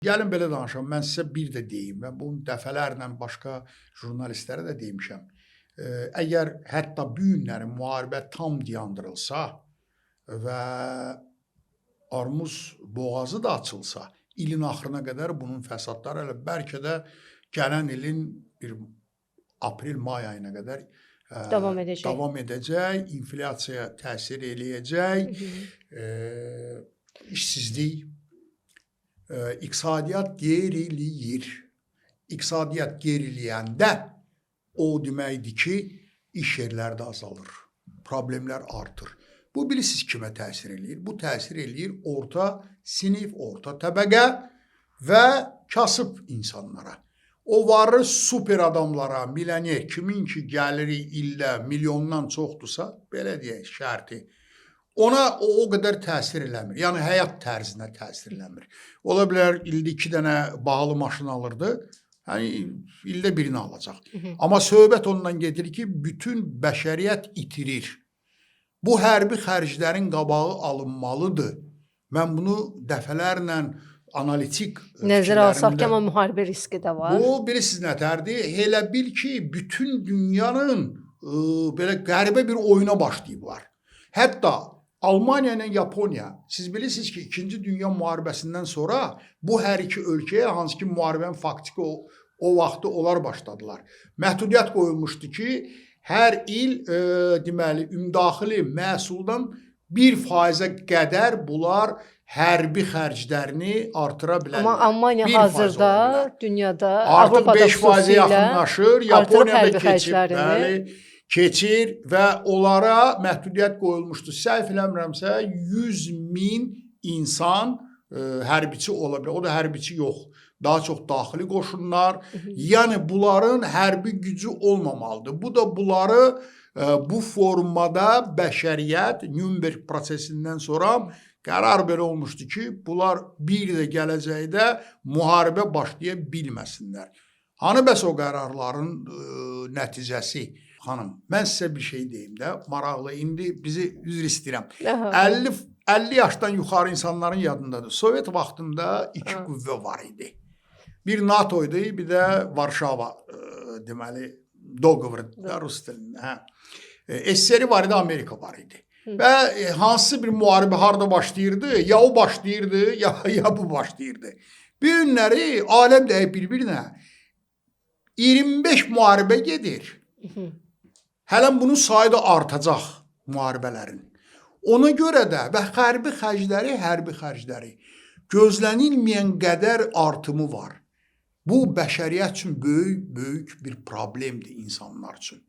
Gəlin belə danışam, mən sizə bir də deyim və bunu dəfələrlə başqa jurnalistlərə də demişəm. Əgər hətta bu günləri müharibə tam dayandırılsa və Armuz boğazı da açılsa, ilin axırına qədər bunun fəsadları elə bəlkə də gələn ilin bir aprel-may ayına qədər davam edəcək, inflyasiyaya təsir eləyəcək, işsizlik, iqtisadiyyat geriləyir. İqtisadiyyat geriləyəndə o deməkdir ki, iş yerləri də azalır, problemlər artır. Bu bilirsiniz kimə təsir eləyir? Bu təsir eləyir orta sinif, orta təbəqə və kasıb insanlara. O varlı super adamlara, milyoner, kimin ki gəliri ildə milyondan çoxdursa, belə deyək, şərti, ona o qədər təsir eləmir. Yəni həyat tərzinə təsir eləmir. Ola bilər ildə 2 dənə bahalı maşın alırdı, ildə birini alacaq. Amma söhbət ondan gedir ki, bütün bəşəriyyət itirir. Bu hərbi xərclərin qabağı alınmalıdır. Mən bunu dəfələrlə analitik nəzərə alsaq ki, amma müharibə riski də var. Bu, bilirsiniz nətərdir? Elə bil ki, bütün dünyanın belə qəribə bir oyuna başlayıblar. Hətta Almaniya ilə Yaponiya, siz bilirsiniz ki, 2-ci Dünya müharibəsindən sonra bu hər iki ölkəyə hansı ki müharibənin faktiki o vaxtı onlar başladılar. Məhdudiyyət qoyulmuşdu ki, hər il deməli ümumdaxili məhsuldan 1%-ə qədər bunlar hərbi xərclərini artıra bilərlər. Amma Almaniya hazırda dünyada artıq Avropada 5%-ə yaxınlaşır. Yaponiya da keçir və onlara məhdudiyyət qoyulmuşdur. Səhv eləmirəmsə 100.000 insan hərbiçi ola bilər. O da hərbiçi yox. Daha çox daxili qoşunlar. Yəni bunların hərbi gücü olmamalıdır. Bu da bunları bu formada bəşəriyyət Nürnberg prosesindən sonra qərar belə olmuşdu ki, bunlar bir də gələcəkdə müharibə başlaya bilməsinlər. Hani bəs o qərarların nəticəsi? Xanım, mən sizə bir şey deyim də, maraqlı, indi bizi üzr istəyirəm. 50 yaşdan yuxarı insanların yadındadır. Sovet vaxtında 2 qüvvə var idi. Bir NATO idi, bir də Varşava, deməli, Dogovor, Rus dilində. SSR var idi, Amerika var idi. Və hansı bir müharibə harada başlayırdı? Ya o başlayırdı, ya bu başlayırdı. Bir günləri aləm deyib bir-birinə 25 müharibə gedir. Hələn bunun sayı da artacaq müharibələrin. Ona görə də və hərbi xərcləri gözlənilməyən qədər artımı var. Bu bəşəriyyət üçün böyük bir problemdir insanlar üçün.